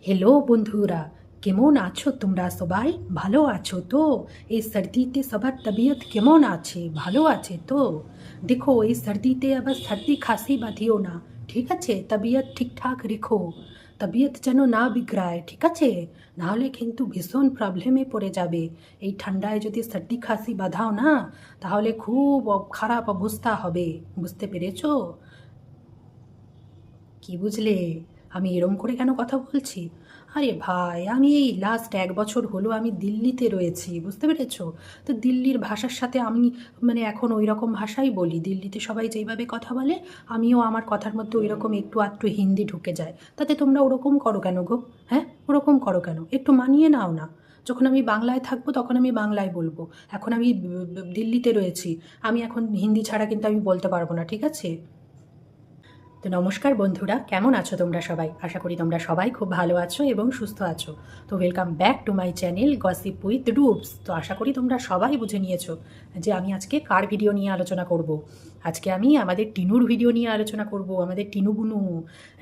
Hello বন্ধুরা, কেমন আছো তোমরা সবাই? ভালো আছো তো? এই সর্দিতে সবার তবিয়ত কেমন আছে? ভালো আছে তো? দেখো, এই সর্দিতে আবার সর্দি খাসি বাঁধিও না, ঠিক আছে? তবিয়ত ঠিকঠাক রেখো, তবিয়ত যেন না বিগড়ায়, ঠিক আছে? নাহলে কিন্তু ভীষণ প্রবলেমে পড়ে যাবে। এই ঠান্ডায় যদি সর্দি খাসি বাঁধাও না, তাহলে খুব খারাপ অবস্থা হবে। বুঝতে পেরেছো? কি বুঝলে? আমি এরম করে কেন কথা বলছি? আরে ভাই, আমি এই লাস্ট 1 বছর হলো আমি দিল্লিতে রয়েছি, বুঝতে পেরেছো? তো দিল্লির ভাষার সাথে আমি এখন ওই রকম ভাষাই বলি। দিল্লিতে সবাই যেইভাবে কথা বলে, আমিও আমার কথার মধ্যে ওই রকম একটু আধটু হিন্দি ঢুকে যায়। তাতে তোমরা ওরকম করো কেন গো? হ্যাঁ, ওরকম করো কেন? একটু মানিয়ে নাও না। যখন আমি বাংলায় থাকবো তখন আমি বাংলায় বলবো। এখন আমি দিল্লিতে রয়েছি, আমি এখন হিন্দি ছাড়া কিন্তু আমি বলতে পারবো না, ঠিক আছে? তো নমস্কার বন্ধুরা, কেমন আছো তোমরা সবাই? আশা করি তোমরা সবাই খুব ভালো আছো এবং সুস্থ আছো। তো welcome back to my channel gossip with রুপস। তো আশা করি তোমরা সবাই বুঝে নিয়েছো যে আমি আজকে কার ভিডিও নিয়ে আলোচনা করব। আজকে আমি আমাদের টিনুর ভিডিও নিয়ে আলোচনা করব, আমাদের টিনু বুনু।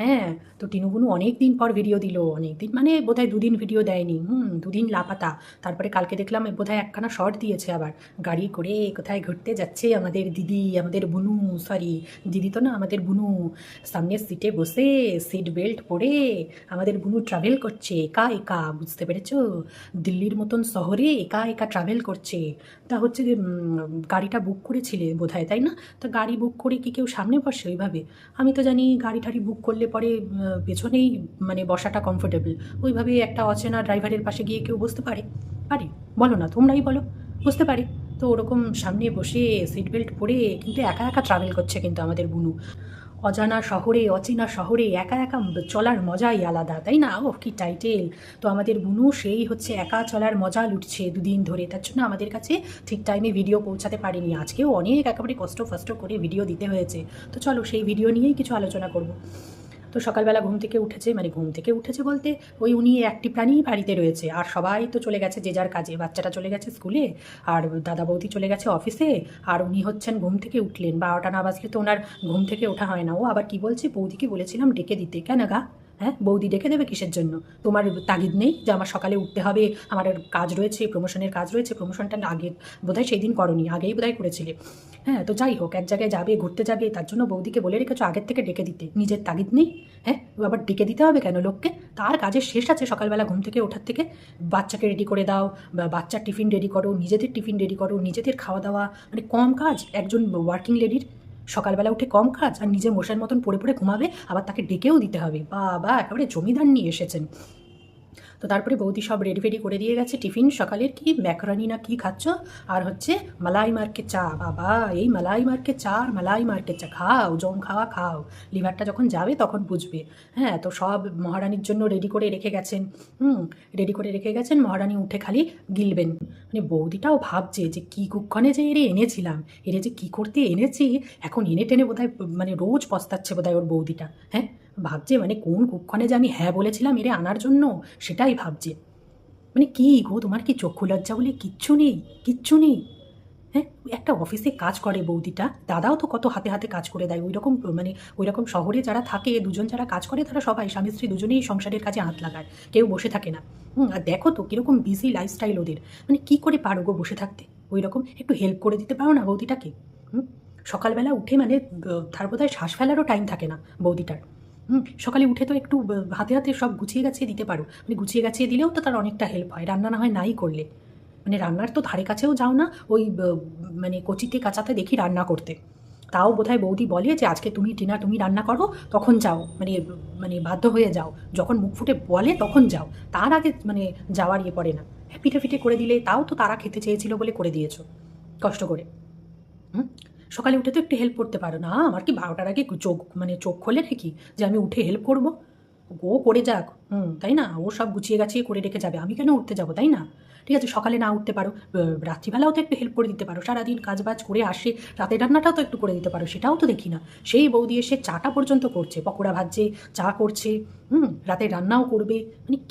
হ্যাঁ, তো টিনু বুনু অনেক দিন পর ভিডিও দিল, অনেক দিন মানে বোধহয় 2 দিন ভিডিও দেয়নি। 2 দিন লাপাতা। তারপরে কালকে দেখলাম বোধহয় একখানা শর্ট দিয়েছে আবার, গাড়ি করে কোথায় ঘুরতে যাচ্ছে আমাদের দিদি, আমাদের বুনু। সরি, দিদি তো না, আমাদের বুনু। সামনের সিটে বসে সিট বেল্ট পরে আমাদের বুনু ট্রাভেল করছে একা একা, বুঝতে পেরেছো? দিল্লির মতন শহরে একা একা ট্রাভেল করছে। তা হচ্ছে যে গাড়িটা বুক করেছিলে বোধহয়, তাই না? তো গাড়ি বুক করে কি কেউ সামনে বসে ওইভাবে? আমি তো জানি গাড়ি টাড়ি বুক করলে পরে পেছনেই বসাটা কমফোর্টেবল। ওইভাবে একটা অচেনা ড্রাইভারের পাশে গিয়ে কেউ বসতে পারে? পারে? বলো না, তোমরাই বলো। বুঝতে পারে? তো ওরকম সামনে বসে সিট বেল্ট পরে কিন্তু একা একা ট্রাভেল করছে কিন্তু আমাদের বুনু। অজানা শহরে, অচেনা শহরে একা একা চলার মজাই আলাদা, তাই না? ও কি টাইটেল! তো আমাদের বুনু সেই হচ্ছে একা চলার মজা লুটছে 2 দিন ধরে, তার জন্য আমাদের কাছে ঠিক টাইমে ভিডিও পৌঁছাতে পারেনি। আজকেও অনেক একেবারে কষ্ট ফষ্ট করে ভিডিও দিতে হয়েছে। তো চলো সেই ভিডিও নিয়েই কিছু আলোচনা করব। তো সকালবেলা ঘুম থেকে উঠেছে, ঘুম থেকে উঠেছে বলতে ওই উনি একটি প্রাণী বাড়িতে রয়েছে, আর সবাই তো চলে গেছে যে যার কাজে। বাচ্চাটা চলে গেছে স্কুলে, আর দাদা বৌদি চলে গেছে অফিসে, আর উনি হচ্ছেন ঘুম থেকে উঠলেন। 12টা না বাজলে তো ওনার ঘুম থেকে ওঠা হয় না। ও আবার কি বলছে, বৌদিকে বলেছিলাম ডেকে দিতে। কেন গা? হ্যাঁ, বৌদি ডেকে দেবে কিসের জন্য? তোমার তাগিদ নেই যে আমার সকালে উঠতে হবে, আমার কাজ রয়েছে, প্রমোশনের কাজ রয়েছে? প্রমোশনটা আগে বোধহয় সেই দিন করনি, আগেই বোধহয় করেছিলে। হ্যাঁ, তো যাই হোক, এক জায়গায় যাবে, ঘুরতে যাবে, তার জন্য বৌদিকে বলে রেখেছো আগের থেকে ডেকে দিতে। নিজের তাগিদ নেই? হ্যাঁ, ও আবার ডেকে দিতে হবে কেন লোককে? তার কাজের শেষ আছে সকালবেলা ঘুম থেকে ওঠার থেকে। বাচ্চাকে রেডি করে দাও, বা বাচ্চার টিফিন রেডি করো, নিজেদের টিফিন রেডি করো, নিজেদের খাওয়া দাওয়া। কম কাজ একজন ওয়ার্কিং লেডির? সকালবেলা উঠে কম কাজ, আর নিজে মশার মতন পড়ে পড়ে ঘুমাবে, আবার তাকে ডেকেও দিতে হবে? বাবা, একেবারে জমিদার নিয়ে এসেছেন। তো তারপরে বৌদি সব রেডি ফেডি করে দিয়ে গেছে। টিফিন সকালের কি ম্যাকারনি না কি খাচ্ছ, আর হচ্ছে মালাই মার্কে চা। বাবা, এই মালাই মার্কে চা আর মালাই মার্কে চা খাও, জম খাওয়া খাও। লিভারটা যখন যাবে তখন বুঝবে। হ্যাঁ, তো সব মহারানীর জন্য রেডি করে রেখে গেছেন। রেডি করে রেখে গেছেন, মহারানী উঠে খালি গিলবেন। বৌদিটাও ভাবছে যে কী কুক্ষণে যে এরে এনেছিলাম, এরে যে কী করতে এনেছি, এখন এনে টেনে বোধহয় রোজ পস্তাচ্ছে বোধহয় ওর বৌদিটা। হ্যাঁ, ভাবছে কোন কুক্ষণে যে আমি হ্যাঁ বলেছিলাম এরে আনার জন্য, সেটাই ভাবছে। কী গো, তোমার কি চক্ষু লজ্জা বলে কিচ্ছু নেই? কিচ্ছু নেই? হ্যাঁ, একটা অফিসে কাজ করে বৌদিটা, দাদাও তো কত হাতে হাতে কাজ করে দেয়। ওই রকম ওই রকম শহরে যারা থাকে, দুজন যারা কাজ করে, তারা সবাই স্বামী স্ত্রী দুজনেই সংসারের কাজে হাত লাগায়, কেউ বসে থাকে না। আর দেখো তো কীরকম বিজি লাইফস্টাইল ওদের। কী করে পারো গো বসে থাকতে? ওই রকম একটু হেল্প করে দিতে পারো না বৌদিটাকে? সকালবেলা উঠে তার বোধহয় শ্বাস ফেলারও টাইম থাকে না বৌদিটার। সকালে উঠে তো একটু হাতে হাতে সব গুছিয়ে গাছিয়ে দিতে পারো। গুছিয়ে গাছিয়ে দিলেও তো তার অনেকটা হেল্প হয়, রান্না না হয় নাই করলে। রান্নার তো ধারে কাছেও যাও না, ওই কচিতে কাচাতে দেখি রান্না করতে। তাও বোধহয় বৌদি বলে যে আজকে তুমি টিনা তুমি রান্না করো, তখন যাও, বাধ্য হয়ে যাও, যখন মুখ ফুটে বলে তখন যাও। তার আগে যাওয়ার ইয়ে পড়ে না। হ্যাঁ, পিঠে ফিঠে করে দিলে, তাও তো তারা খেতে চেয়েছিল বলে করে দিয়েছো কষ্ট করে। হুম, সকালে উঠে তো একটু হেল্প করতে পারো না? আমার কি 12টার আগে চোখ চোখ খোলে নাকি যে আমি উঠে হেল্প করব? ও করে যাক, তাই না? ও সব গুছিয়ে গাছিয়ে করে রেখে যাবে, আমি কেন উঠতে যাবো, তাই না? ঠিক আছে, সকালে না উঠতে পারো, রাত্রিবেলাও তো একটু হেল্প করে দিতে পারো। সারাদিন কাজবাজ করে আসে, রাতের রান্নাটাও তো একটু করে দিতে পারো, সেটাও তো দেখি না। সেই বৌদি এসে চাটা পর্যন্ত করছে, পকোড়া ভাজছে, চা করছে, রাতের রান্নাও করবে।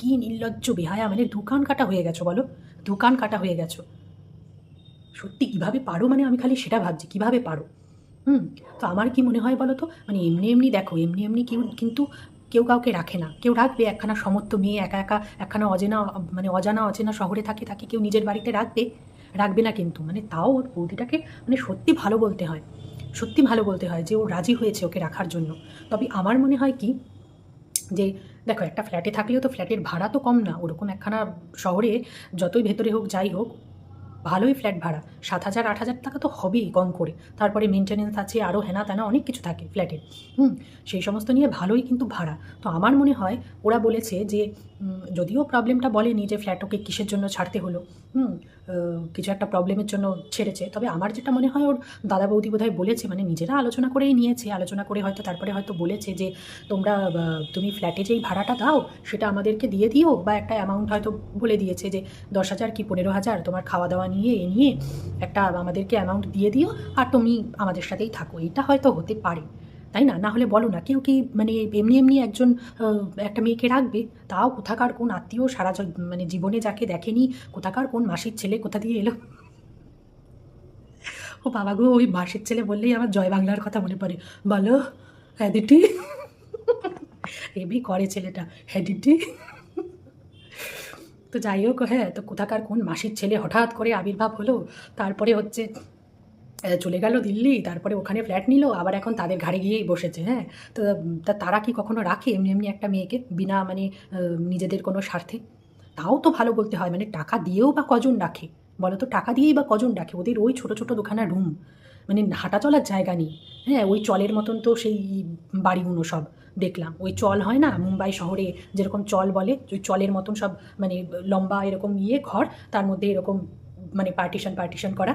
কি নির্লজ্জ বেহায়া, দোকান কাটা হয়ে গেছো বলো, দোকান কাটা হয়ে গেছো। সত্যি কীভাবে পারো, আমি খালি সেটা ভাবছি, কীভাবে পারো? হুম, তো আমার কি মনে হয় বলো তো, এমনি এমনি দেখো, এমনি এমনি কিন্তু কেউ কাউকে রাখে না। কেউ রাখবে একখানা সমর্থ মেয়ে একা একা একখানা অজানা অচেনা শহরে থাকে, তাকে কেউ নিজের বাড়িতে রাখবে? রাখবে না কিন্তু। মানে তাও ওর বৌদিটাকে মানে সত্যি ভালো বলতে হয়, সত্যি ভালো বলতে হয় যে ও রাজি হয়েছে ওকে রাখার জন্য। তবে আমার মনে হয় কি, যে দেখো একটা ফ্ল্যাটে থাকলেও তো ফ্ল্যাটের ভাড়া তো কম না। ওরকম একখানা শহরে যতই ভেতরে হোক যাই হোক, ভালোই ফ্ল্যাট ভাড়া 7,000-8,000 টাকা তো হবেই কম করে। তারপরে মেনটেনেন্স আছে, আরও হেনা তেনা অনেক কিছু থাকে ফ্ল্যাটের। সেই সমস্ত নিয়ে ভালোই কিন্তু ভাড়া। তো আমার মনে হয় ওরা বলেছে যে যদিও প্রবলেমটা বলেনি যে ফ্ল্যাট ওকে কিসের জন্য ছাড়তে হলো, কিছু একটা প্রবলেমের জন্য ছেড়েছে। তবে আমার যেটা মনে হয় ওর দাদা বৌদি বোধহয় বলেছে, মানে নিজেরা আলোচনা করেই নিয়েছে, আলোচনা করে হয়তো তারপরে হয়তো বলেছে যে তুমি ফ্ল্যাটে যেই ভাড়াটা দাও সেটা আমাদেরকে দিয়ে দিও, বা একটা অ্যামাউন্ট হয়তো বলে দিয়েছে যে 10,000 কি 15,000 তোমার খাওয়া দাওয়া নিয়ে নিয়ে একটা আমাদেরকে অ্যামাউন্ট দিয়ে দিও, আর তুমি আমাদের সাথেই থাকো। এটা হয়তো হতে পারে, তাই না? না হলে বলো না, কেউ কি মানে এমনি এমনি একজন একটা মেয়েকে রাখবে? তাও কোথাকার কোন আত্মীয়, মানে জীবনে যাকে দেখেনি, কোথাকার কোন মাসির ছেলে কোথা দিয়ে এলো। ও বাবা গো, ওই মাসির ছেলে বললেই আমার জয় বাংলার কথা মনে পড়ে। বলো হ্যাঁ দিদি, এবি করে ছেলেটা, হ্যাঁ দিদি। তো যাই হোক, হ্যাঁ, তো কোথাকার কোন মাসির ছেলে হঠাৎ করে আবির্ভাব হলো, তারপরে হচ্ছে চলে গেল দিল্লি, তারপরে ওখানে ফ্ল্যাট নিল, আবার এখন তাদের ঘাড়ে গিয়েই বসেছে। হ্যাঁ, তো তারা কি কখনো রাখে এমনি এমনি একটা মেয়েকে বিনা মানে নিজেদের কোনো স্বার্থে? তাও তো ভালো বলতে হয়, মানে টাকা দিয়েও বা কজন রাখে বলো তো? টাকা দিয়েই বা কজন রাখে? ওদের ওই ছোটো ছোটো দুখানা রুম, মানে হাঁটা চলার জায়গা নেই। হ্যাঁ, ওই চলের মতন তো সেই বাড়িগুলো সব দেখলাম, ওই চল হয় না মুম্বাই শহরে যেরকম চল বলে, ওই চলের মতন সব, মানে লম্বা এরকম ঘর, তার মধ্যে এরকম মানে পার্টিশন করা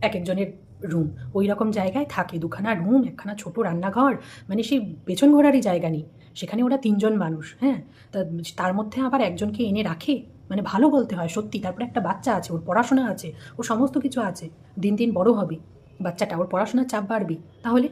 এক একজনের রুম। ওই রকম জায়গায় থাকে, দুখানা রুম, একখানা ছোট রান্নাঘর, মানে সেই পেছন ঘোরারই জায়গা নেই। সেখানে ওরা 3জন মানুষ। হ্যাঁ, তা তার মধ্যে আবার একজনকে এনে রাখে, মানে ভালো বলতে হয় সত্যি। তারপরে একটা বাচ্চা আছে, ওর পড়াশোনা আছে, ওর সমস্ত কিছু আছে, দিন দিন বড় হবে বাচ্চাটা, ওর পড়াশোনার চাপ বাড়বে। তাহলে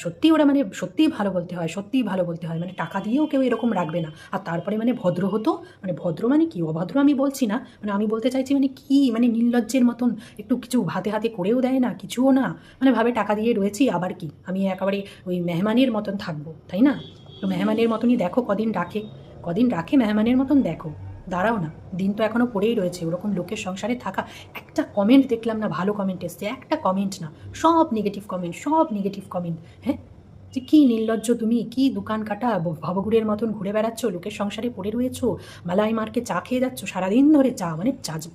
সত্যিই ওরা মানে সত্যিই ভালো বলতে হয়, সত্যিই ভালো বলতে হয়, মানে টাকা দিয়েও কেউ এরকম রাখবে না। আর তারপরে মানে ভদ্র হতো, মানে ভদ্র মানে কি, অভদ্র আমি বলছি না, মানে আমি বলতে চাইছি মানে কি, মানে নির্লজ্জের মতন একটু কিছু হাতে হাতে করেও দেয় না, কিছুও না, মানে ভাবে টাকা দিয়ে রয়েছি আবার কি, আমি একেবারে ওই মেহমানের মতন থাকবো, তাই না? তো মেহমানের মতনই দেখো কদিন রাখে, কদিন রাখে মেহমানের মতন দেখো। দাঁড়াও না, দিন তো এখনও পড়েই রয়েছে ওরকম লোকের সংসারে থাকা। একটা কমেন্ট দেখলাম না, ভালো কমেন্ট এসছে, একটা কমেন্ট না, সব নেগেটিভ কমেন্ট, সব নেগেটিভ কমেন্ট। হ্যাঁ, যে কী নির্লজ্জ তুমি, কী দোকান কাটা ভবঘুরের মতন ঘুরে বেড়াচ্ছ, লোকের সংসারে পড়ে রয়েছো, মালাই মার্কে চা খেয়ে যাচ্ছ সারাদিন ধরে, চা মানে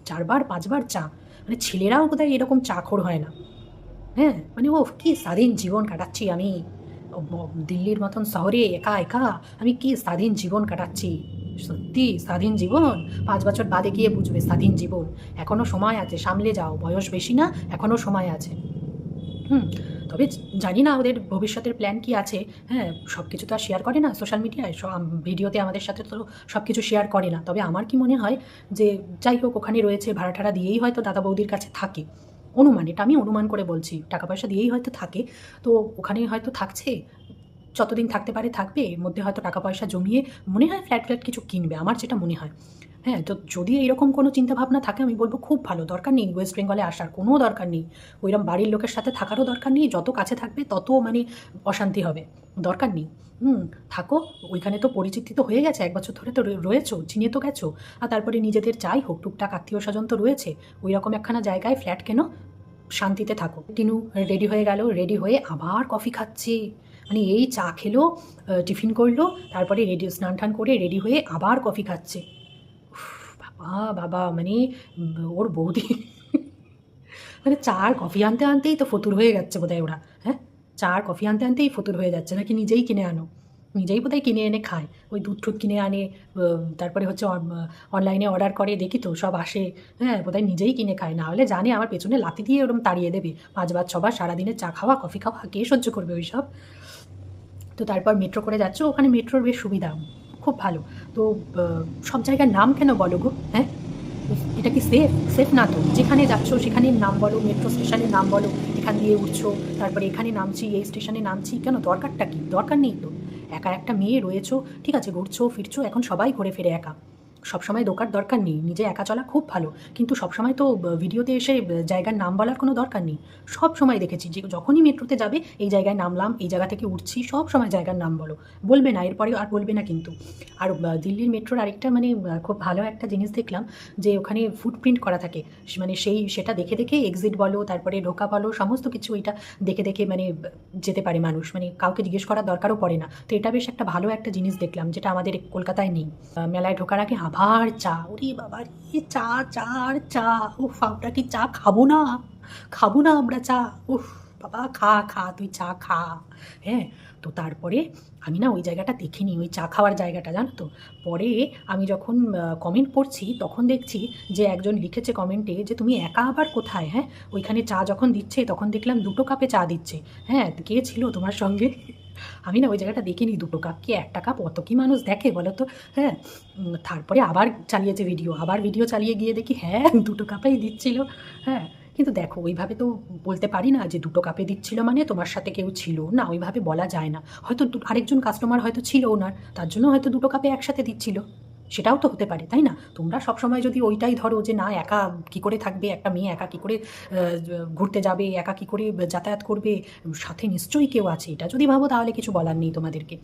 4বার 5বার চা, মানে ছেলেরাও বোধহয় এরকম চাখোর হয় না। হ্যাঁ, মানে ও কী স্বাধীন জীবন কাটাচ্ছি আমি, দিল্লির মতন শহরে একা একা আমি কী স্বাধীন জীবন কাটাচ্ছি। সত্যি স্বাধীন জীবন 5 বছর বাদে গিয়ে বুঝবে স্বাধীন জীবন। এখনও সময় আছে, সামলে যাও, বয়স বেশি না, এখনও সময় আছে। তবে জানি না ওদের ভবিষ্যতের প্ল্যান কি আছে। হ্যাঁ, সব কিছু তো আর শেয়ার করে না সোশ্যাল মিডিয়ায়, ভিডিওতে আমাদের সাথে তো সব কিছু শেয়ার করে না। তবে আমার কি মনে হয় যে যাই হোক, ওখানে রয়েছে, ভাড়া টাড়া দিয়েই হয়তো দাদা বৌদির কাছে থাকে, অনুমান, এটা আমি অনুমান করে বলছি, টাকা পয়সা দিয়েই হয়তো থাকে। তো ওখানেই হয়তো থাকছে, যতদিন থাকতে পারে থাকবে, এর মধ্যে হয়তো টাকা পয়সা জমিয়ে মনে হয় ফ্ল্যাট কিছু কিনবে, আমার যেটা মনে হয়। হ্যাঁ, তো যদি এইরকম কোনো চিন্তাভাবনা থাকে আমি বলবো খুব ভালো, দরকার নেই ওয়েস্ট বেঙ্গলে আসার, কোনো দরকার নেই। ওইরকম বাড়ির লোকের সাথে থাকারও দরকার নেই, যত কাছে থাকবে তত মানে অশান্তি হবে, দরকার নেই। থাকো ওইখানে, তো পরিচিতি তো হয়ে গেছে, 1 বছর ধরে তো রয়েছো, চিনিয়ে তো গেছো। আর তারপরে নিজেদের যাই হোক টুকটাক আত্মীয় স্বজন তো রয়েছে, ওই রকম একখানা জায়গায় ফ্ল্যাট কেন, শান্তিতে থাকো। টিনু রেডি হয়ে গেল, রেডি হয়ে আবার কফি খাচ্ছে, মানে এই চা খেলো, টিফিন করলো, তারপরে স্নান টান করে রেডি হয়ে আবার কফি খাচ্ছে। বাবা বাবা, মানে ওর বৌদি মানে চা আর কফি আনতে আনতেই তো ফতুর হয়ে যাচ্ছে বোধহয় ওরা। হ্যাঁ, চা আর কফি আনতে আনতেই ফতুর হয়ে যাচ্ছে, নাকি নিজেই কিনে আনো, নিজেই বোধহয় কিনে এনে খায়, ওই দুধ টুধ কিনে আনে, তারপরে হচ্ছে অনলাইনে অর্ডার করে, দেখি তো সব আসে। হ্যাঁ, বোধহয় নিজেই কিনে খায়, না হলে জানে আমার পেছনে লাথি দিয়ে ওরকম তাড়িয়ে দেবে। 5বার 6বার সারাদিনে চা খাওয়া কফি খাওয়া কে সহ্য করবে ওই সব? তো তারপর মেট্রো করে যাচ্ছ, ওখানে মেট্রোর বেশ সুবিধা, খুব ভালো। তো সব জায়গার নাম কেন বলো গো? হ্যাঁ, এটা কি সেফ না তো? যেখানে যাচ্ছ সেখানের নাম বলো, মেট্রো স্টেশনের নাম বলো, এখান দিয়ে উঠছো, তারপরে এখানে নামছি, এই স্টেশনে নামছি, কেন? দরকারটা কি? দরকার নেই তো। একা একটা মেয়ে রয়েছো, ঠিক আছে, ঘুরছো ফিরছো, এখন সবাই ঘুরে ফিরে একা, সবসময় দরকার নেই, নিজে একা চলা খুব ভালো, কিন্তু সবসময় তো ভিডিওতে এসে জায়গার নাম বলার কোনো দরকার নেই। সব সময় দেখেছি যে যখনই মেট্রোতে যাবে এই জায়গায় নামলাম, এই জায়গা থেকে উঠছি, সব সময় জায়গার নাম বলো, বলবে না এরপরে আর বলবে না কিন্তু। আর দিল্লির মেট্রোর আরেকটা মানে খুব ভালো একটা জিনিস দেখলাম যে ওখানে ফুটপ্রিন্ট করা থাকে, মানে সেটা দেখে দেখে এক্সিট বলো, তারপরে ঢোকা বলো, সমস্ত কিছু এটা দেখে দেখে মানে যেতে পারে মানুষ, মানে কাউকে জিজ্ঞেস করার দরকারও পড়ে না। তো এটা বেশ একটা ভালো একটা জিনিস দেখলাম, যেটা আমাদের কলকাতায় নেই। মেলায় ঢোকার আগে আবার চা, ওরে বাবা রে, চা চা আর চা, উফ আমরা কি চা খাবো না? খাবো না আমরা চা? উফ বাবা, খা খা তুই চা খা। হ্যাঁ, তো তারপরে আমি না ওই জায়গাটা দেখিনি, ওই চা খাওয়ার জায়গাটা, জানো তো। পরে আমি যখন কমেন্ট পড়ছি তখন দেখছি যে একজন লিখেছে কমেন্টে যে তুমি একা আবার কোথায়? হ্যাঁ, ওইখানে চা যখন দিচ্ছে তখন দেখলাম 2টো কাপে চা দিচ্ছে। হ্যাঁ, কে ছিল তোমার সঙ্গে? আমি না ওই জায়গাটা দেখিনি 2টো কাপ কি 1টা কাপ, অত কি মানুষ দেখে বলো তো? হ্যাঁ, তারপরে আবার চালিয়েছে ভিডিও, আবার ভিডিও চালিয়ে গিয়ে দেখি হ্যাঁ 2টো কাপেই দিচ্ছিল। হ্যাঁ, কিন্তু দেখো ওইভাবে তো বলতে পারি না যে 2টো কাপে দিচ্ছিল মানে তোমার সাথে কেউ ছিল না, ওইভাবে বলা যায় না। হয়তো আরেকজন কাস্টমার হয়তো ছিল ওনার, তার জন্য হয়তো 2টো কাপে একসাথে দিচ্ছিল, সেটাও তো হতে পারে, তাই না? তোমরা সবসময় যদি ওইটাই ধরো যে না একা কী করে থাকবে, একটা মেয়ে একা কী করে ঘুরতে যাবে, একা কী করে যাতায়াত করবে, সাথে নিশ্চয়ই কেউ আছে, এটা যদি ভাবো তাহলে কিছু বলার নেই তোমাদেরকে।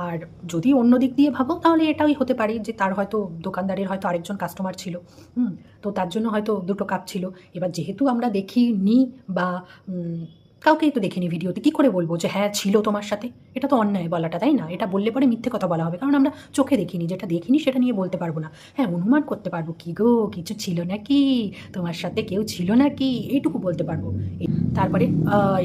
আর যদি অন্য দিক দিয়ে ভাবো তাহলে এটাই হতে পারে যে তার হয়তো দোকানদারের হয়তো আরেকজন কাস্টমার ছিল, তো তার জন্য হয়তো 2টো কাপ ছিল। এবার যেহেতু আমরা দেখিনি বা কাউকেই তো দেখিনি ভিডিওতে, কী করে বলবো যে হ্যাঁ ছিল তোমার সাথে? এটা তো অন্যায় বলাটা, তাই না? এটা বললে পরে মিথ্যে কথা বলা হবে, কারণ আমরা চোখে দেখিনি, যেটা দেখিনি সেটা নিয়ে বলতে পারবো না। হ্যাঁ, অনুমান করতে পারবো, কী গো কিছু ছিল নাকি, তোমার সাথে কেউ ছিল নাকি, এইটুকু বলতে পারবো। তারপরে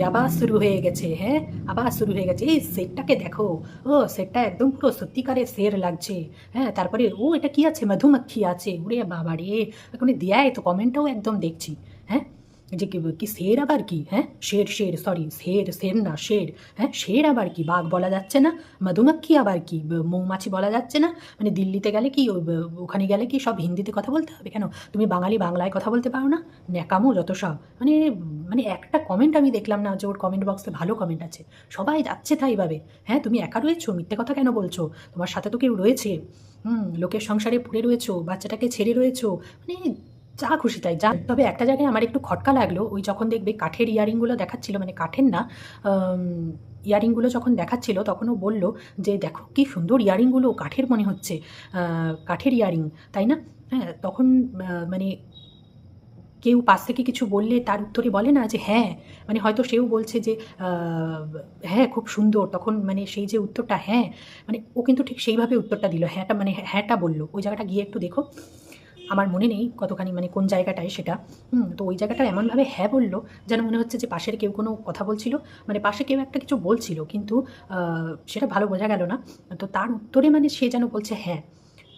আবার শুরু হয়ে গেছে, হ্যাঁ আবার শুরু হয়ে গেছে, এই সেটটাকে দেখো, ও সেটটা একদম পুরো সত্যিকারের শের লাগছে। হ্যাঁ, তারপরে ও এটা কি আছে, মধুমাক্ষী আছে, ওরে বাবা রে, এখন দেয় তো কমেন্টটাও একদম দেখছি। হ্যাঁ, যে কি শের আবার কি? হ্যাঁ, শের সরি, শের না শের। হ্যাঁ, শের আবার কি? বাঘ বলা যাচ্ছে না? মধুমাক্ষী আবার কি? মৌমাছি বলা যাচ্ছে না? মানে দিল্লিতে গেলে কি ওখানে গেলে কি সব হিন্দিতে কথা বলতে হবে কেন? তুমি বাঙালি বাংলায় কথা বলতে পারো না? ন্যাকামো যত সব। মানে মানে একটা কমেন্ট আমি দেখলাম না যে ওর কমেন্ট বক্সে ভালো কমেন্ট আছে, সবাই যাচ্ছে তাই ভাবে। হ্যাঁ, তুমি একা রয়েছো, মিথ্যে কথা কেন বলছো? তোমার সাথে তো কেউ রয়েছে, লোকের সংসারে পড়ে রয়েছো, বাচ্চাটাকে ছেড়ে রয়েছো, মানে যা খুশি তাই যা। তবে একটা জায়গায় আমার একটু খটকা লাগলো, ওই যখন দেখবে কাঠের ইয়ারিংগুলো দেখাচ্ছিল, মানে কাঠের না, ইয়ারিংগুলো যখন দেখাচ্ছিল তখন ও বললো যে দেখো কি সুন্দর ইয়ারিংগুলো, কাঠের মনে হচ্ছে, কাঠের ইয়ারিং, তাই না? হ্যাঁ, তখন মানে কেউ পাশ থেকে কিছু বললে তার উত্তরে বলে না যে হ্যাঁ, মানে হয়তো সেও বলছে যে হ্যাঁ খুব সুন্দর, তখন মানে সেই যে উত্তরটা হ্যাঁ, মানে ও কিন্তু ঠিক সেইভাবে উত্তরটা দিল, হ্যাঁটা মানে হ্যাঁটা বললো। ওই জায়গাটা গিয়ে একটু দেখো, আমার মনে নেই কতখানি মানে কোন জায়গাটায় সেটা। তো ওই জায়গাটা এমনভাবে হ্যাঁ বললো যেন মনে হচ্ছে যে পাশের কেউ কোনো কথা বলছিল, মানে পাশে কেউ একটা কিছু বলছিল, কিন্তু সেটা ভালো বোঝা গেল না। তো তার উত্তরে মানে সে যেন বলছে হ্যাঁ,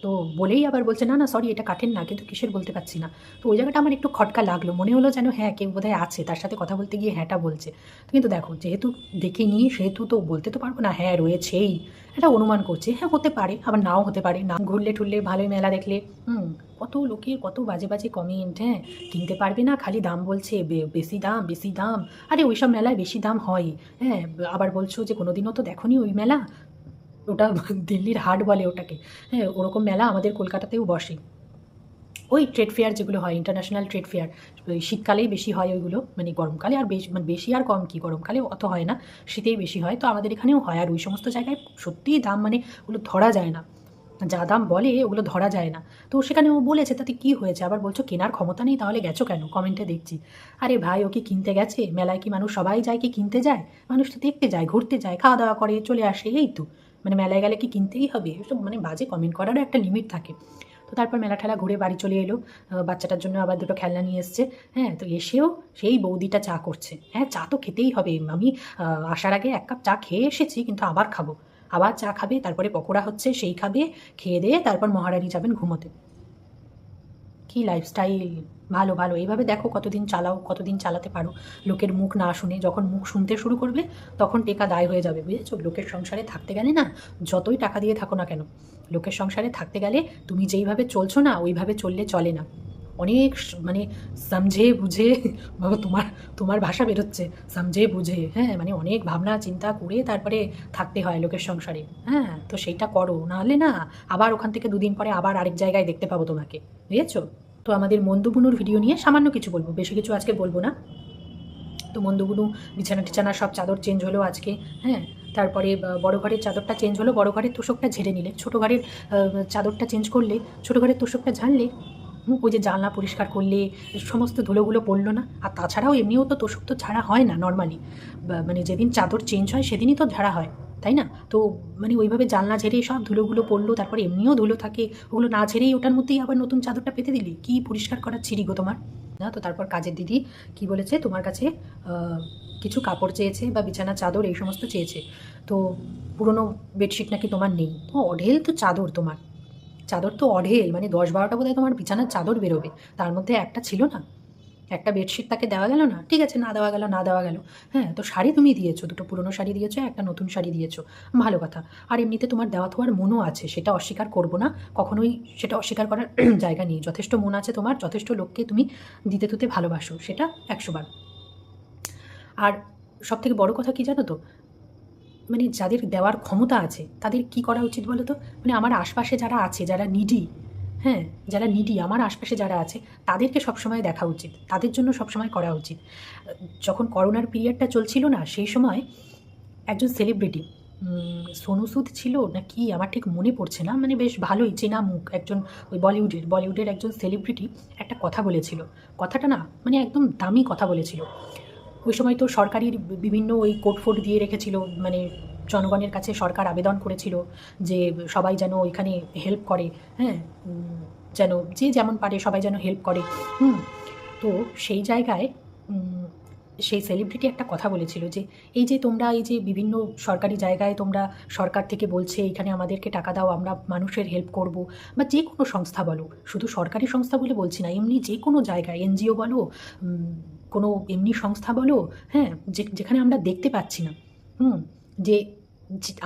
তো বলেই আবার বলছে না না সরি এটা কাঠের না, কিন্তু কিসের বলতে পারছি না। তো ওই জায়গাটা আমার একটু খটকা লাগলো, মনে হলো যেন হ্যাঁ কেউ বোধহয় আছে তার সাথে কথা বলতে গিয়ে হ্যাঁটা বলছে। কিন্তু দেখো যেহেতু দেখিনি সেহেতু তো বলতে তো পারবো না হ্যাঁ রয়েছেই, এটা অনুমান করছে। হ্যাঁ হতে পারে, আবার নাও হতে পারে, না ঘুরলে ঠুরলে ভালোই মেলা দেখলে কত লোকের কত বাজে বাজে কমেন্ট। হ্যাঁ, কিনতে পারবে না, খালি দাম বলছে, বেশি দাম বেশি দাম। আরে ওইসব মেলায় বেশি দাম হয়। হ্যাঁ, আবার বলছো যে কোনোদিনও তো দেখোনি ওই মেলা, ওটা দিল্লির হাট বলে ওটাকে। হ্যাঁ, ওরকম মেলা আমাদের কলকাতাতেও বসে, ওই ট্রেড ফেয়ার যেগুলো হয়, ইন্টারন্যাশনাল ট্রেড ফেয়ার, ওই শীতকালেই বেশি হয় ওইগুলো, মানে গরমকালে আর বেশি মানে বেশি আর কম কি, গরমকালে অত হয় না, শীতেই বেশি হয়। তো আমাদের এখানেও হয়, আর ওই সমস্ত জায়গায় সত্যিই দাম মানে ওগুলো ধরা যায় না, যা দাম বলে ওগুলো ধরা যায় না। তো সেখানে ও বলেছে তাতে কি হয়েছে, আবার বলছো কেনার ক্ষমতা নেই, তাহলে গেছো কেন? কমেন্টে দেখছি, আরে ভাই ও কি কিনতে গেছে? মেলায় কি মানুষ সবাই যায় কি কিনতে যায়? মানুষ তো দেখতে যায়, ঘুরতে যায়, খাওয়া দাওয়া করে চলে আসে, এই তো। মানে মেলায় গেলে কি কিনতেই হবে? এসব মানে বাজে কমেন্ট করারও একটা লিমিট থাকে। তো তারপর মেলা ঠেলা ঘুরে বাড়ি চলে এলো, বাচ্চাটার জন্য আবার 2টো খেলনা নিয়ে এসছে। হ্যাঁ, তো এসেও সেই বৌদিটা চা করছে। হ্যাঁ, চা তো খেতেই হবে, আমি আসার আগে 1 কাপ চা খেয়ে এসেছি, কিন্তু আবার খাবো, আবার চা খাবে, তারপরে পকোড়া হচ্ছে সেই খাবে, খেয়ে দিয়ে তারপর মহারানী যাবেন ঘুমোতে। কী লাইফস্টাইল! ভালো ভালো, এইভাবে দেখো কতদিন চালাও, কতদিন চালাতে পারো। লোকের মুখ না শুনে, যখন মুখ শুনতে শুরু করবে তখন টেকা দায় হয়ে যাবে, বুঝেছো? লোকের সংসারে থাকতে গেলে না, যতই টাকা দিয়ে থাকো না কেন, লোকের সংসারে থাকতে গেলে তুমি যেইভাবে চলছো না ওইভাবে চললে চলে না। অনেক মানে সমঝে বুঝে বাবা তোমার তোমার ভাষা বেরোচ্ছে, সমঝে বুঝে, হ্যাঁ, মানে অনেক ভাবনা চিন্তা করে তারপরে থাকতে হয় লোকের সংসারে। হ্যাঁ, তো সেইটা করো, নাহলে না আবার ওখান থেকে দুদিন পরে আবার আরেক জায়গায় দেখতে পাবো তোমাকে, বুঝেছো? তো আমাদের মন্দুবুনুর ভিডিও নিয়ে সামান্য কিছু বলবো, বেশি কিছু আজকে বলবো না। তো মন্দুবুনু বিছানা টিছানা সব চাদর চেঞ্জ হলো আজকে। হ্যাঁ, তারপরে বড় ঘরের চাদরটা চেঞ্জ হলো, বড় ঘরের তোষকটা ঝেড়ে নিলে, ছোটো ঘরের চাদরটা চেঞ্জ করলে, ছোটো ঘরের তোষকটা ঝাড়লে, ওই যে জানলা পরিষ্কার করলে সমস্ত ধুলোগুলো পড়লো না। আর তাছাড়াও এমনিও তো তোষক তো ঝাড়া হয় না নর্মালি, মানে যেদিন চাদর চেঞ্জ হয় সেদিনই তো ঝাড়া হয়, তাই না? তো মানে ওইভাবে জানলা ঝেড়ে সব ধুলোগুলো পড়লো, তারপরে এমনিও ধুলো থাকে, ওগুলো না ঝেড়েই ওটার মধ্যেই আবার নতুন চাদরটা পেতে দিলি, কি পরিষ্কার করার ছিরি গো তোমার। না, তো তারপর কাজের দিদি কি বলেছে, তোমার কাছে কিছু কাপড় চেয়েছে বা বিছানা চাদর এই সমস্ত চেয়েছে। তো পুরনো বেডশিট নাকি তোমার নেই। তো অঢেল তো চাদর তোমার, চাদর তো অঢেল, মানে 10-12টা বোধহয় তোমার বিছানার চাদর বেরোবে, তার মধ্যে একটা ছিল না, একটা বেডশিট তাকে দেওয়া গেল না। ঠিক আছে, না দেওয়া গেল, না দেওয়া গেল। হ্যাঁ, তো শাড়ি তুমি দিয়েছো, দুটো পুরনো শাড়ি দিয়েছো, একটা নতুন শাড়ি দিয়েছো, ভালো কথা। আর এমনিতে তোমার দেওয়া থোয়ার মনও আছে, সেটা অস্বীকার করবো না কখনোই, সেটা অস্বীকার করার জায়গা নেই। যথেষ্ট মন আছে তোমার, যথেষ্ট লোককে তুমি দিতে তুতে ভালোবাসো, সেটা 100 বার। আর সব থেকে বড় কথা কি জানো তো, মানে যাদের দেওয়ার ক্ষমতা আছে তাদের কি করা উচিত বলো তো? মানে আমার আশপাশে যারা আছে, যারা নিডি, হ্যাঁ, যারা নিডি আমার আশপাশে যারা আছে, তাদেরকে সবসময় দেখা উচিত, তাদের জন্য সবসময় করা উচিত। যখন করোনার পিরিয়ডটা চলছিল না, সেই সময় একজন সেলিব্রিটি, সোনু সুদ ছিল না কি আমার ঠিক মনে পড়ছে না, মানে বেশ ভালোই চেনা মুখ একজন, ওই বলিউডের একজন সেলিব্রিটি একটা কথা বলেছিল। কথাটা না মানে একদম দামি কথা বলেছিল। ওই সময় তো সরকারি বিভিন্ন ওই কোড ফোড দিয়ে রেখেছিল, মানে জনগণের কাছে সরকার আবেদন করেছিল যে সবাই যেন ওইখানে হেল্প করে, হ্যাঁ, যেন যে যেমন পারে সবাই যেন হেল্প করে। হুম, তো সেই জায়গায় সেই সেলিব্রিটি একটা কথা বলেছিল যে এই যে তোমরা এই যে বিভিন্ন সরকারি জায়গায় তোমরা সরকার থেকে বলছে এখানে আমাদেরকে টাকা দাও, আমরা মানুষের হেল্প করব, বা যে কোনো সংস্থা বলো, শুধু সরকারি সংস্থা বলে বলছি না, এমনি যে কোনো জায়গায় এনজিও বলো, কোনো এমনি সংস্থা বলো, হ্যাঁ, যেখানে আমরা দেখতে পাচ্ছি না, হুম, যে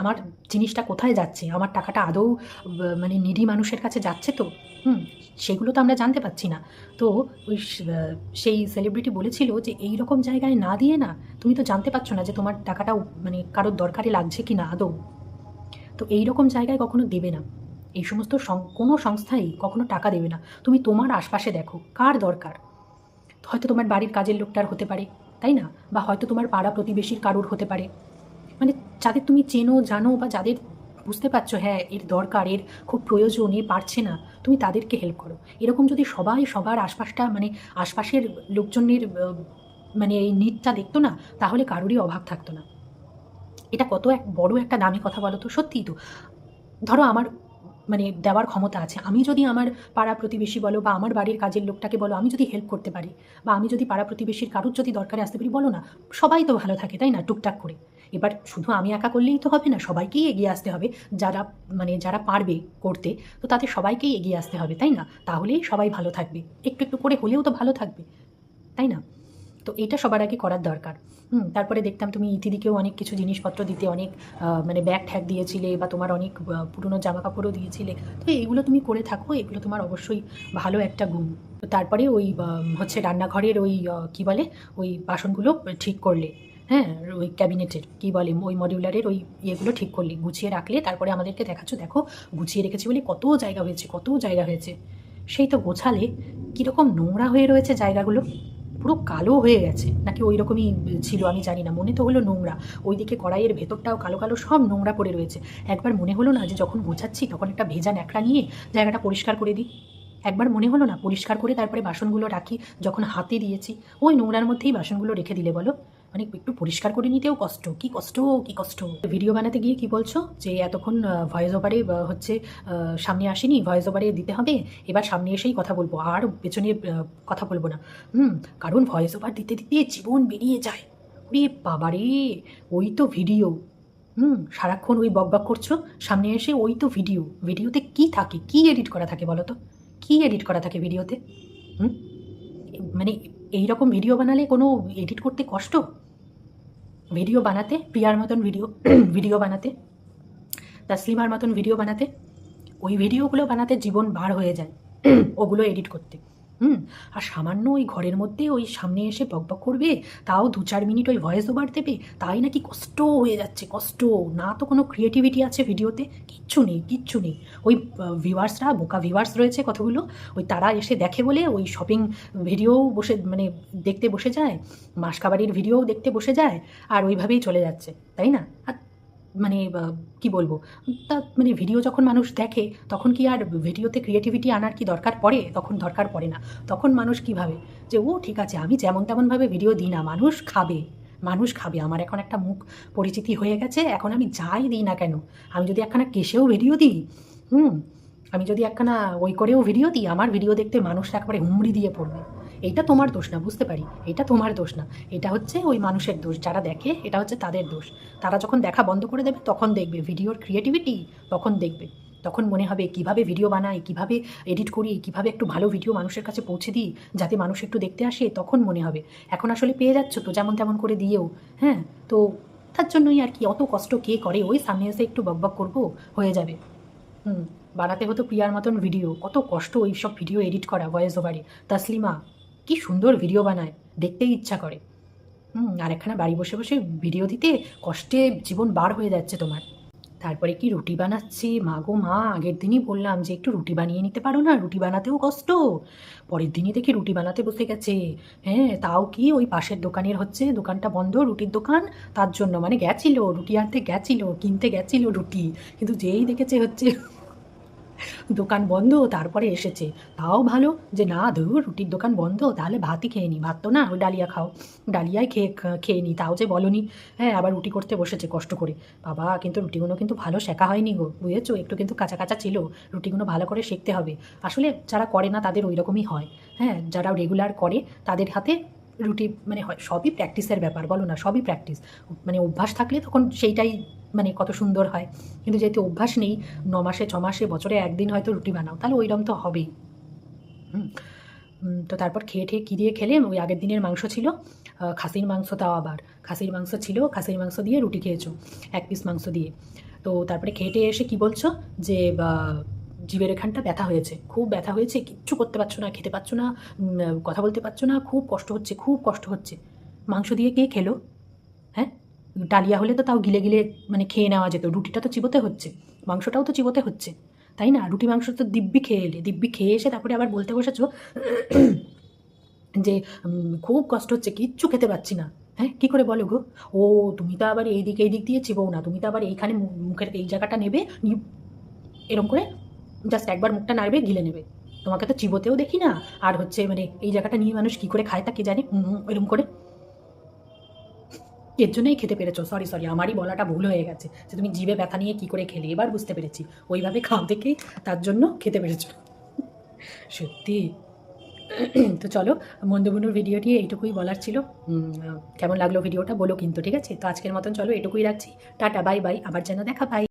আমার জিনিসটা কোথায় যাচ্ছে, আমার টাকাটা আদৌ মানে নিডি মানুষের কাছে যাচ্ছে তো, হুম, সেগুলো তো আমরা জানতে পাচ্ছি না। তো ওই সেই সেলিব্রিটি বলেছিল যে এই রকম জায়গায় না দিয়ে না, তুমি তো জানতে পারছো না যে তোমার টাকাটা মানে কারোর দরকারে লাগছে কি না আদৌ। তো এই রকম জায়গায় কখনো দেবে না, এই সমস্ত কোনো সংস্থাই কখনো টাকা দেবে না। তুমি তোমার আশপাশে দেখো কার দরকার, হয়তো তোমার বাড়ির কাজের লোকটার হতে পারে, তাই না? বা হয়তো তোমার পাড়া প্রতিবেশীর কারোর হতে পারে, মানে যাদের তুমি চেনো জানো, বা যাদের বুঝতে পারছো হ্যাঁ এর দরকার, এর খুব প্রয়োজন, এ পারছে না, তুমি তাদেরকে হেল্প করো। এরকম যদি সবাই সবার আশপাশটা মানে আশপাশের লোকজনের মানে এই নিডটা দেখতো না, তাহলে কারোরই অভাব থাকতো না। এটা কত এক বড় একটা দামি কথা বলো তো, সত্যিই তো। ধরো আমার মানে দেওয়ার ক্ষমতা আছে, আমি যদি আমার পাড়া প্রতিবেশী বলো বা আমার বাড়ির কাজের লোকটাকে বলো, আমি যদি হেল্প করতে পারি, বা আমি যদি পাড়া প্রতিবেশীর কারোর যদি দরকারে আসতে পারি, বলো না, সবাই তো ভালো থাকে, তাই না, টুকটাক করে। এবার শুধু আমি একা করলেই তো হবে না, সবাইকেই এগিয়ে আসতে হবে, যারা মানে যারা পারবে করতে, তো তাদের সবাইকেই এগিয়ে আসতে হবে, তাই না? তাহলেই সবাই ভালো থাকবে, একটু একটু করে হলেও তো ভালো থাকবে, তাই না? তো এটা সবার আগে করার দরকার। তারপরে দেখতাম তুমি ইতিদিকেও অনেক কিছু জিনিসপত্র দিতে, অনেক মানে ব্যাগ ঠ্যাগ দিয়েছিলে, বা তোমার অনেক পুরনো জামা কাপড়ও দিয়েছিলে। তো এইগুলো তুমি করে থাকো, এগুলো তোমার অবশ্যই ভালো একটা গুণ। তো তারপরে ওই হচ্ছে রান্নাঘরের ওই কী বলে, ওই বাসনগুলো ঠিক করলে, হ্যাঁ, ওই ক্যাবিনেটের কী বলে, ওই মডিউলারের ওই ইয়েগুলো ঠিক করলে, গুছিয়ে রাখলে, তারপরে আমাদেরকে দেখাচ্ছ দেখো গুছিয়ে রেখেছি বলে কত জায়গা হয়েছে, কত জায়গা হয়েছে। সেই তো গোছালে কীরকম নোংরা হয়ে রয়েছে জায়গাগুলো, পুরো কালো হয়ে গেছে নাকি ওই রকমই ছিল আমি জানি না, মনে তো হলো নোংরা, ওইদিকে কড়াইয়ের ভেতরটাও কালো কালো সব নোংরা পড়ে রয়েছে। একবার মনে হলো না যে যখন গোছাচ্ছি তখন একটা ভেজা ন্যাকড়া নিয়ে জায়গাটা পরিষ্কার করে দিই, একবার মনে হলো না পরিষ্কার করে তারপরে বাসনগুলো রাখি, যখন হাতে দিয়েছি ওই নোংরার মধ্যেই বাসনগুলো রেখে দিলে বলো, মানে একটু পরিষ্কার করে নিতেও কষ্ট, কি কষ্ট, কি কষ্ট। ভিডিও বানাতে গিয়ে কি বলছো যে এতক্ষণ ভয়েস ওভারে হচ্ছে সামনে আসেনি, ভয়েস ওভারে দিতে হবে, এবার সামনে এসেই কথা বলবো, আর পেছনে কথা বলবো না। কারণ ভয়েস ওভার দিতে দিতে জীবন বেরিয়ে যায়। ওরে বাবারে, ওই তো ভিডিও, সারাক্ষণ ওই বকবক করছো, সামনে এসে ওই তো ভিডিও, ভিডিওতে কি থাকে, কি এডিট করা থাকে বলো তো, কি এডিট করা থাকে ভিডিওতে? হুম, মানে এই রকম ভিডিও বানালে কোনো এডিট করতে কষ্ট? ভিডিও বানাতে প্রিয়ার মতন ভিডিও বানাতে, তাসলিমার মতন ভিডিও বানাতে, ওই ভিডিওগুলো বানাতে জীবন বার হয়ে যায় ওগুলো এডিট করতে। আর সামান্য ওই ঘরের মধ্যে ওই সামনে এসে বকবক করবে, তাও 2-4 মিনিট ওই ভয়েস ওভার দেবে, তাই নাকি কষ্ট হয়ে যাচ্ছে, কষ্ট না, তো কোনো ক্রিয়েটিভিটি আছে ভিডিওতে, কিচ্ছু নেই, কিচ্ছু নেই। ওই ভিউয়ার্সরা, বোকা ভিউয়ার্স রয়েছে কতগুলো, ওই তারা এসে দেখে বলে ওই শপিং ভিডিও বসে মানে দেখতে বসে যায়, মাসকাবাড়ির ভিডিও দেখতে বসে যায়, আর ওইভাবেই চলে যাচ্ছে, তাই না? আর মানে কি বলবো, তা মানে ভিডিও যখন মানুষ দেখে তখন কি আর ভিডিওতে ক্রিয়েটিভিটি আনার কি দরকার পড়ে? তখন দরকার পড়ে না। তখন মানুষ কী ভাবে যে ও ঠিক আছে, আমি যেমন তেমনভাবে ভিডিও দিই না, মানুষ খাবে, মানুষ খাবে, আমার এখন একটা মুখ পরিচিতি হয়ে গেছে, এখন আমি যাই দিই না কেন, আমি যদি একখানা কেসেও ভিডিও দিই, আমি যদি একখানা ওই করেও ভিডিও দিই, আমার ভিডিও দেখতে মানুষ একেবারে হুমড়ি দিয়ে পড়বে। এইটা তোমার দোষ না, বুঝতে পারি, এটা তোমার দোষ না, এটা হচ্ছে ওই মানুষের দোষ যারা দেখে, এটা হচ্ছে তাদের দোষ। তারা যখন দেখা বন্ধ করে দেবে তখন দেখবে ভিডিওর ক্রিয়েটিভিটি, তখন দেখবে, তখন মনে হবে কিভাবে ভিডিও বানাই, কিভাবে এডিট করি, কিভাবে একটু ভালো ভিডিও মানুষের কাছে পৌঁছে দিই যাতে মানুষ একটু দেখতে আসে, তখন মনে হবে। এখন আসলে পেয়ে যাচ্ছ তো যেমন তেমন করে দিয়েও, হ্যাঁ, তো তার জন্যই আর কি, অত কষ্ট কে করে, ওই সামনে এসে একটু বকবক করবো, হয়ে যাবে। বানাতে হতো প্রিয়ার মতন ভিডিও, কত কষ্ট ওই সব ভিডিও এডিট করা ভয়েস ওভারে। তাসলিমা কি সুন্দর ভিডিও বানায়, দেখতেই ইচ্ছা করে। আর একখানা বাড়ি বসে বসে ভিডিও দিতে কষ্টে জীবন বার হয়ে যাচ্ছে তোমার। তারপরে কি রুটি বানাচ্ছি, মা গো মা, আগের দিনই বললাম যে একটু রুটি বানিয়ে নিতে পারো না, রুটি বানাতেও কষ্ট, পরের দিনই দেখি রুটি বানাতে বসে গেছে। হ্যাঁ, তাও কি ওই পাশের দোকানের হচ্ছে, দোকানটা বন্ধ, রুটির দোকান, তার জন্য মানে গেছিল রুটি আনতে, গেছিল কিনতে, গেছিল রুটি, কিন্তু যেই দেখেছে হচ্ছে দোকান বন্ধ, তারপরে এসেছে। তাও ভালো যে না, ধুর রুটির দোকান বন্ধ, তাহলে ভাতই খেয়ে নি, ভাত তো না, ওই ডালিয়া খাও, ডালিয়ায় খেয়ে নি, তাও যে বলনি। হ্যাঁ, আবার রুটি করতে বসেছে কষ্ট করে, বাবা কিন্তু রুটিগুলো কিন্তু ভালো শেখা হয়নি গো, বুঝেছো, একটু কিন্তু কাঁচা কাঁচা ছিল, রুটিগুলো ভালো করে শিখতে হবে। আসলে যারা করে না তাদের ওই রকমই হয়, হ্যাঁ, যারা রেগুলার করে তাদের হাতে রুটি মানে হয়, সবই প্র্যাকটিসের ব্যাপার, বলো না, সবই প্র্যাকটিস, মানে অভ্যাস থাকলে তখন সেইটাই মানে কত সুন্দর হয়। কিন্তু যেহেতু অভ্যাস নেই, 9 মাসে 6 মাসে বছরে একদিন হয়তো রুটি বানাও, তাহলে ওইরকম তো হবেই। তো তারপর খেয়ে ঠেয়ে কী দিয়ে খেলে, ওই আগের দিনের মাংস ছিল, খাসির মাংস, তাও আবার খাসির মাংস ছিল, খাসির মাংস দিয়ে রুটি খেয়েছো, 1 পিস মাংস দিয়ে। তো তারপরে খেয়ে টেয়ে এসে কী বলছো যে জিভের এখানটা ব্যথা হয়েছে, খুব ব্যথা হয়েছে, কিচ্ছু করতে পারছো না, খেতে পারছো না, কথা বলতে পারছো না, খুব কষ্ট হচ্ছে, খুব কষ্ট হচ্ছে। মাংস দিয়ে কে খেলো? হ্যাঁ, ডালিয়া হলে তো তাও গিলে গিলে মানে খেয়ে নেওয়া যেত, রুটিটা তো চিবোতে হচ্ছে, মাংসটাও তো চিবোতে হচ্ছে, তাই না? রুটি মাংস তো দিব্যি খেয়ে এলে, দিব্যি খেয়ে এসে তারপরে আবার বলতে বসেছো যে খুব কষ্ট হচ্ছে, কিচ্ছু খেতে পাচ্ছি না। হ্যাঁ, কী করে বলো গো? ও তুমি তো আবার এই দিক দিয়ে চিবোও না, তুমি তো আবার এইখানে মুখের এই জায়গাটা নেবে, এরম করে জাস্ট একবার মুখটা নাড়বে, গিলে নেবে। তোমাকে তো চিবোতেও দেখি না, আর হচ্ছে মানে এই জায়গাটা নিয়ে মানুষ কী করে খায় তা কে জানে, এরম করে। এর জন্যই খেতে পেরেছো, সরি সরি, আমারই বলাটা ভুল হয়ে গেছে, যে তুমি জিভে ব্যথা নিয়ে কী করে খেলে, এবার বুঝতে পেরেছি, ওইভাবে খাও দেখেই তার জন্য খেতে পেরেছো। সত্যি। তো চলো, মন্দবনুর ভিডিওটি এইটুকুই বলার ছিল। কেমন লাগলো ভিডিওটা বলো কিন্তু, ঠিক আছে? তো আজকের মতন চলো এটুকুই রাখছি, টাটা, বাই বাই, আবার যেন দেখা পাই।